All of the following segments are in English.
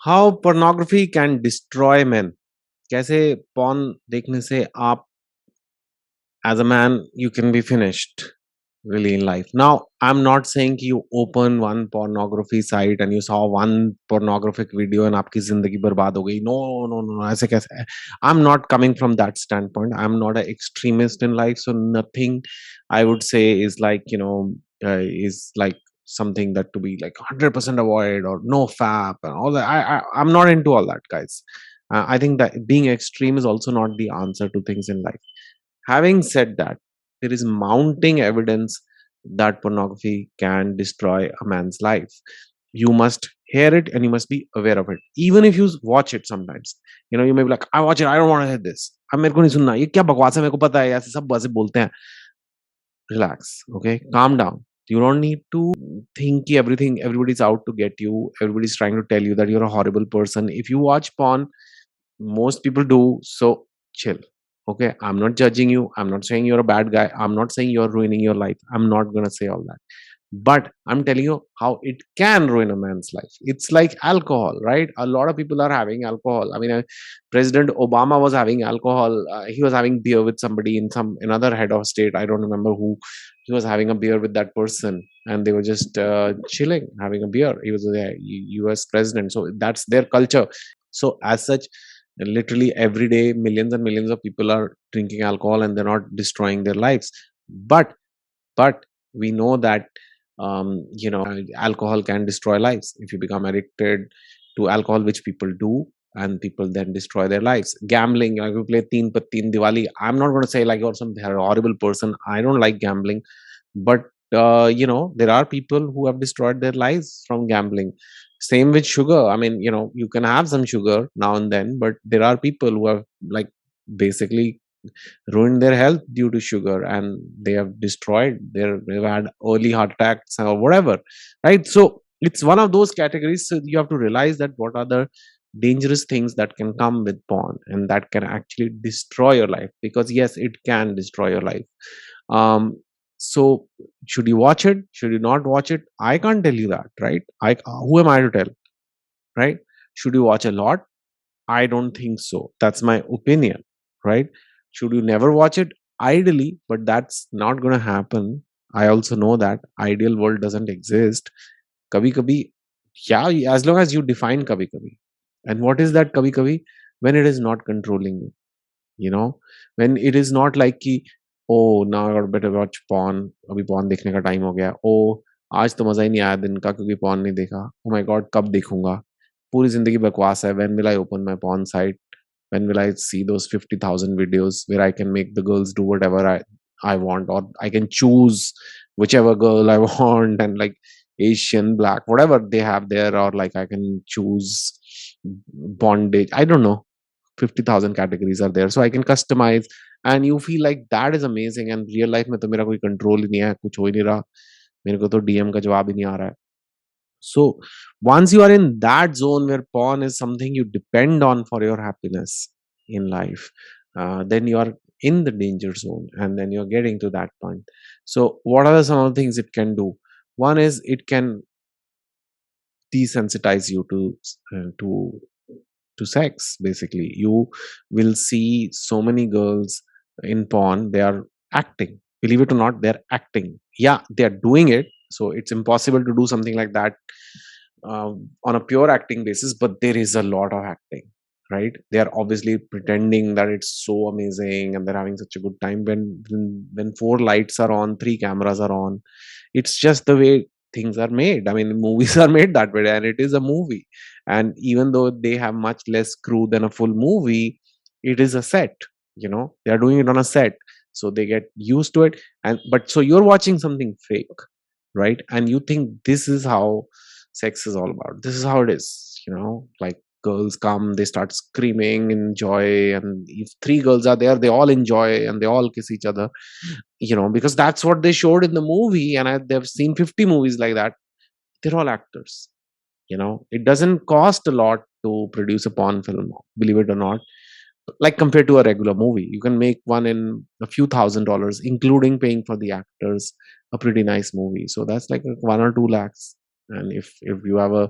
How pornography can destroy men. कैसे porn देखने से आप as a man you can be finished really in life. Now I'm not saying you open one pornography site and you saw one pornographic video and आपकी जिंदगी बर्बाद हो गई. No, no, no, no, ऐसे कैसे? I'm not coming from that standpoint. I'm not an extremist in life, so nothing I would say is like, is like something that to be like 100% avoid or no fap and all that. I'm not into all that, guys. I think that being extreme is also not the answer to things in life. Having said that, there is mounting evidence that pornography can destroy a man's life. You must hear it and you must be aware of it. Even if you watch it sometimes, you may be like, I watch it, I don't want to hear this. अब मेरे को नहीं सुनना, ये क्या बकवास है, मेरे को पता है, ऐसे सब ऐसे बोलते हैं. Relax, okay? Calm down. You don't need to think everybody's out to get you. Everybody's trying to tell you that you're a horrible person. If you watch porn, most people do, so chill. Okay, I'm not judging you. I'm not saying you're a bad guy. I'm not saying you're ruining your life. I'm not gonna say all that, but I'm telling you how it can ruin a man's life. It's like alcohol, right? A lot of people are having alcohol. I mean, President Obama was having alcohol. He was having beer with somebody in some another head of state. I don't remember who. He was having a beer with that person, and they were just chilling, having a beer. He was a U.S. president, so that's their culture. So as such, literally every day millions and millions of people are drinking alcohol and they're not destroying their lives. But but we know that alcohol can destroy lives if you become addicted to alcohol, which people do, and people then destroy their lives. Gambling, like we play teen pat teen Diwali. I'm not going to say like you're some horrible person. I don't like gambling, but there are people who have destroyed their lives from gambling. Same with sugar. I mean, you can have some sugar now and then, but there are people who have like basically ruined their health due to sugar, and they have destroyed they've had early heart attacks or whatever, right? So it's one of those categories. So you have to realize that what are the dangerous things that can come with porn and that can actually destroy your life, because yes, it can destroy your life. So should you watch it, should you not watch it? I can't tell you that, right? Who am I to tell, right? Should you watch a lot? I don't think so. That's my opinion, right? Should you never watch it? Ideally, but that's not going to happen. I also know that ideal world doesn't exist. Kabhi kabhi, yeah, as long as you define kabhi kabhi. And what is that kabhi kabhi? When it is not controlling you, when it is not like ki, oh, now I got better watch porn, अभी porn देखने का time हो गया. Oh, आज तो मजा ही नहीं आया दिन का क्योंकि porn नहीं देखा. Oh my god, कब देखूंगा? पूरी जिंदगी बकवास है. When will I open my porn site? When will I see those 50,000 videos where I can make the girls do whatever I want, or I can choose whichever girl I want, and like Asian, black, whatever they have there, or like I can choose bondage. I don't know. 50,000 categories are there, so I can customize, and you feel like that is amazing. And real life में तो मेरा कोई control ही नहीं है, कुछ हो ही नहीं रहा, मेरे को तो DM का जवाब ही नहीं आ रहा है. So once you are in that zone where porn is something you depend on for your happiness in life, then you are in the danger zone, and then you're getting to that point. So what are some of the things it can do? One is it can desensitize you to sex. Basically, you will see so many girls in porn, they are acting. Believe it or not, they're acting. Yeah, they're doing it, so it's impossible to do something like that on a pure acting basis, but there is a lot of acting, right? They are obviously pretending that it's so amazing and they're having such a good time. When four lights are on, three cameras are on, it's just the way things are made. I mean, movies are made that way, and it is a movie. And even though they have much less crew than a full movie, it is a set. They are doing it on a set, so they get used to it. And but so you're watching something fake, right? And you think this is how sex is all about. This is how it is. Like girls come, they start screaming in joy, and if three girls are there, they all enjoy and they all kiss each other, because that's what they showed in the movie. And they've seen 50 movies like that. They're all actors. It doesn't cost a lot to produce a porn film, believe it or not. Like compared to a regular movie, you can make one in a few $1,000s, including paying for the actors. A pretty nice movie, so that's like 1 or 2 lakhs. And if you have a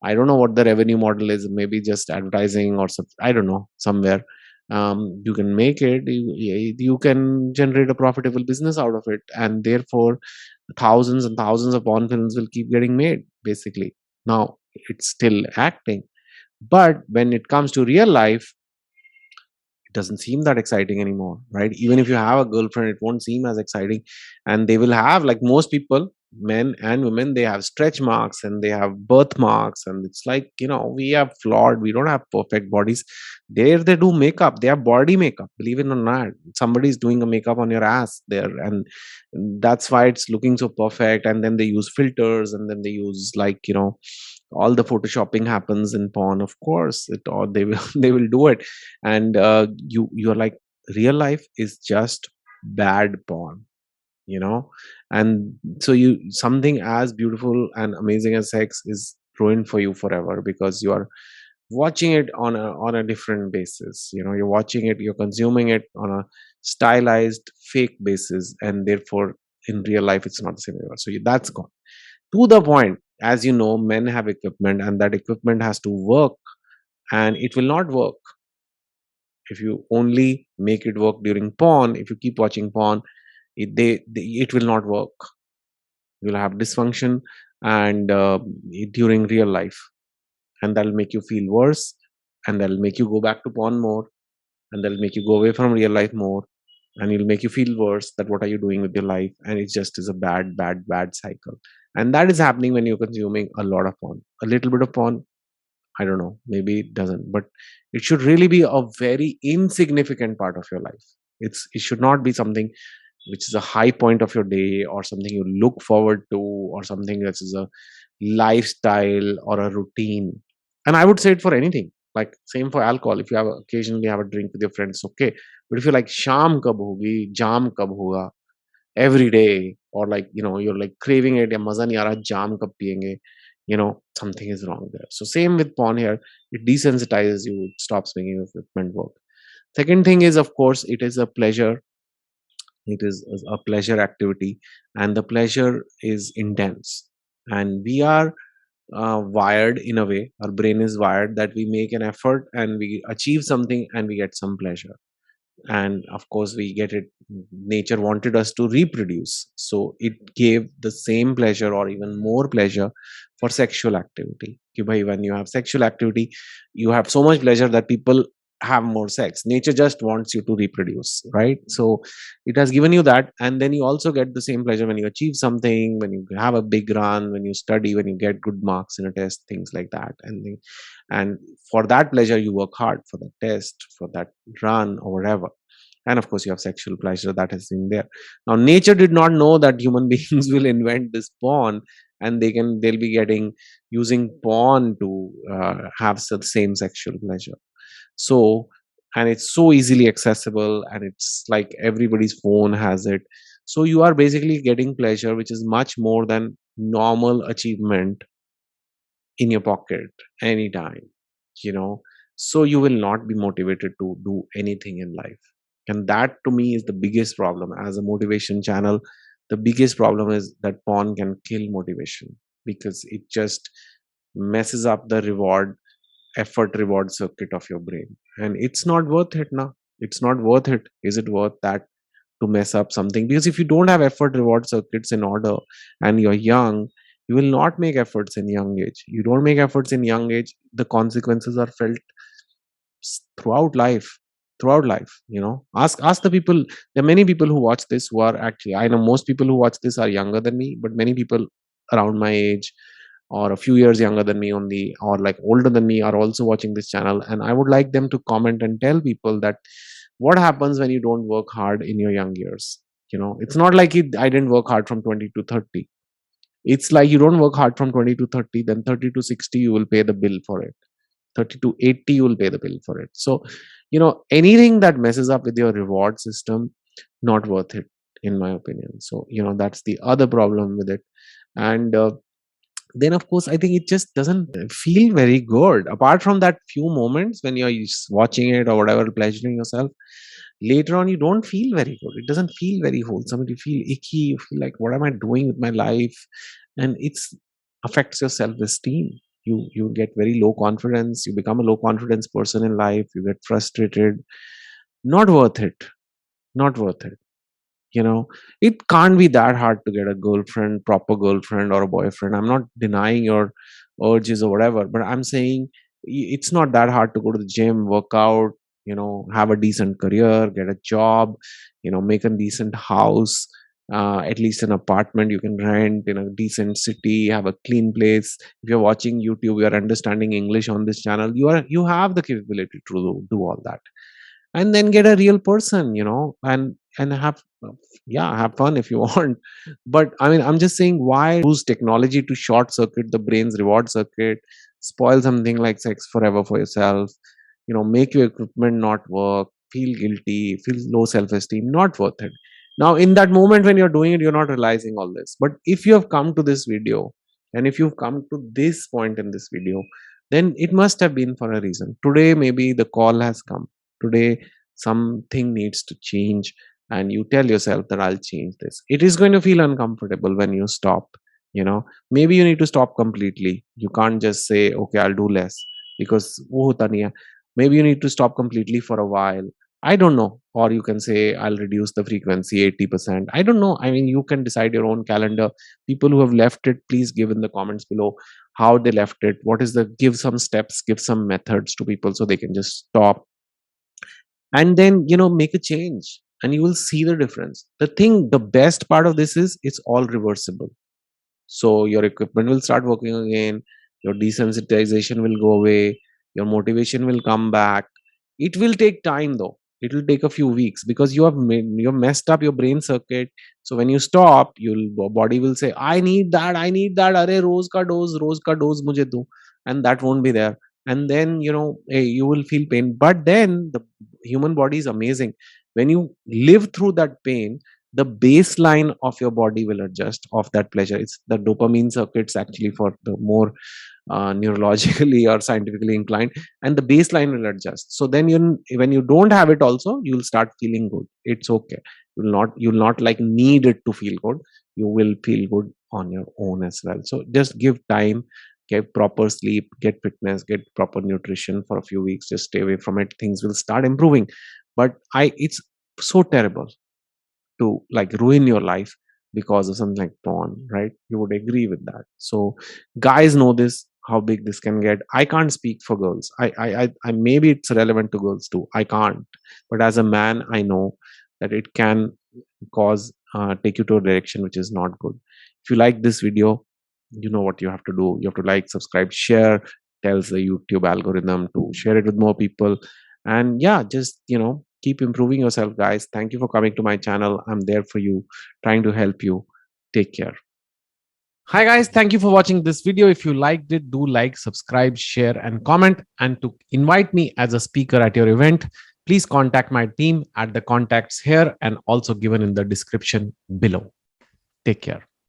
I don't know what the revenue model is, maybe just advertising or some, I don't know, somewhere. You can make it, you can generate a profitable business out of it, and therefore thousands and thousands of porn films will keep getting made, basically. Now, it's still acting. But when it comes to real life, it doesn't seem that exciting anymore, right? Even if you have a girlfriend, it won't seem as exciting. And they will have, like most people, men and women, they have stretch marks and they have birthmarks, and it's like, we are flawed, we don't have perfect bodies. There they do makeup, they have body makeup, believe it or not. Somebody's doing a makeup on your ass there, and that's why it's looking so perfect. And then they use filters, and then they use, like, all the photoshopping happens in porn, of course. It, or they will they will do it. And you're like, real life is just bad porn, you know and so you, something as beautiful and amazing as sex is ruined for you forever, because you are watching it on a different basis. You're watching it, you're consuming it on a stylized fake basis, and therefore in real life it's not the same anymore. So that's gone. To the point, as you know, men have equipment, and that equipment has to work, and it will not work if you only make it work during porn. If you keep watching porn, it will not work. You'll have dysfunction, and during real life, and that'll make you feel worse, and that'll make you go back to porn more, and that'll make you go away from real life more, and it'll make you feel worse, that what are you doing with your life. And it just is a bad, bad, bad cycle. And that is happening when you're consuming a lot of porn. A little bit of porn, I don't know, maybe it doesn't, but it should really be a very insignificant part of your life. It should not be something which is a high point of your day, or something you look forward to, or something that is a lifestyle or a routine. And I would say it for anything. Like, same for alcohol. If you have occasionally have a drink with your friends, okay. But if you're like, sham kab hogi, jam kab hoga, every day, or like, you're like craving it, ya maza nahi aa raha, jam kab piyenge, something is wrong there. So same with porn here. It desensitizes you, it stops making equipment work. Second thing is, of course, it is a pleasure. It is a pleasure activity, and the pleasure is intense. And we are wired in a way, our brain is wired that we make an effort and we achieve something and we get some pleasure. And of course we get it. Nature wanted us to reproduce, so it gave the same pleasure or even more pleasure for sexual activity. Ki bhai, when you have sexual activity, you have so much pleasure that people have more sex. Nature just wants you to reproduce, right? So it has given you that. And then you also get the same pleasure when you achieve something, when you have a big run, when you study, when you get good marks in a test, things like that. And for that pleasure you work hard, for that test, for that run, or whatever. And of course you have sexual pleasure that has been there. Now nature did not know that human beings will invent this porn, and they'll be getting, using porn to have the same sexual pleasure. So, and it's so easily accessible, and it's like everybody's phone has it. So you are basically getting pleasure which is much more than normal achievement in your pocket anytime, you know so you will not be motivated to do anything in life. And that, to me, is the biggest problem. As a motivation channel, the biggest problem is that porn can kill motivation, because it just messes up the effort reward circuit of your brain. And it's not worth it now. It's not worth it. Is it worth that, to mess up something? Because if you don't have effort reward circuits in order, and you're young, you will not make efforts in young age. You don't make efforts in young age, the consequences are felt throughout life. Throughout life, ask the people. There are many people who watch this who are actually, I know most people who watch this are younger than me, but many people around my age, or a few years younger than me only, or like older than me, are also watching this channel. And I would like them to comment and tell people that what happens when you don't work hard in your young years. It's not like I didn't work hard from 20 to 30. It's like you don't work hard from 20 to 30, then 30 to 60 you will pay the bill for it. 30 to 80 you will pay the bill for it. So anything that messes up with your reward system, not worth it, in my opinion. So that's the other problem with it. And then of course I think it just doesn't feel very good. Apart from that few moments when you're just watching it or whatever, pleasuring yourself, later on you don't feel very good. It doesn't feel very wholesome. You feel icky, you feel like, what am I doing with my life? And it's affects your self-esteem. You get very low confidence, you become a low confidence person in life, you get frustrated. Not worth it. Not worth it. It can't be that hard to get a girlfriend, proper girlfriend or a boyfriend. I'm not denying your urges or whatever, but I'm saying it's not that hard to go to the gym, work out, have a decent career, get a job, make a decent house, at least an apartment you can rent in a decent city, have a clean place. If you're watching YouTube, you're understanding English on this channel, you have the capability to do all that, and then get a real person, and have, yeah, have fun if you want. But I mean, I'm just saying, why use technology to short circuit the brain's reward circuit, spoil something like sex forever for yourself, make your equipment not work, feel guilty, feel low self-esteem. Not worth it. Now, in that moment when you're doing it, you're not realizing all this. But if you have come to this video, and if you've come to this point in this video, then it must have been for a reason. Today maybe the call has come. Today something needs to change, and you tell yourself that I'll change this. It is going to feel uncomfortable when you stop. Maybe you need to stop completely. You can't just say, okay, I'll do less, because wo hota nahi hai. Maybe you need to stop completely for a while. I don't know. Or you can say, I'll reduce the frequency 80%. I don't know. I mean, you can decide your own calendar. People who have left it, please give in the comments below how they left it. What is the, give some steps, give some methods to people so they can just stop, and then make a change, and you will see the difference. The best part of this is it's all reversible. So your equipment will start working again, your desensitization will go away, your motivation will come back. It will take time though. It will take a few weeks, because you have messed up your brain circuit. So when you stop, your body will say, I need that. Arey roz ka dose mujhe do. And that won't be there. And then you will feel pain. But then the human body is amazing. When you live through that pain, the baseline of your body will adjust of that pleasure. It's the dopamine circuits actually, for the more neurologically or scientifically inclined, and the baseline will adjust. So then when you don't have it also, you'll start feeling good. It's okay. You'll not like need it to feel good. You will feel good on your own as well. So just give time, get proper sleep, get fitness, get proper nutrition for a few weeks. Just stay away from it. Things will start improving. But it's so terrible to like ruin your life because of something like porn, right? You would agree with that. So guys know this, how big this can get. I can't speak for girls. I maybe it's relevant to girls too. I can't. But as a man, I know that it can cause take you to a direction which is not good. If you like this video, you know what you have to do. You have to like, subscribe, share. Tells the YouTube algorithm to share it with more people. And yeah, just keep improving yourself, guys. Thank you for coming to my channel. I'm there for you, trying to help you. Take care. Hi guys, thank you for watching this video. If you liked it, do like, subscribe, share and comment. And to invite me as a speaker at your event, please contact my team at the contacts here and also given in the description below. Take care.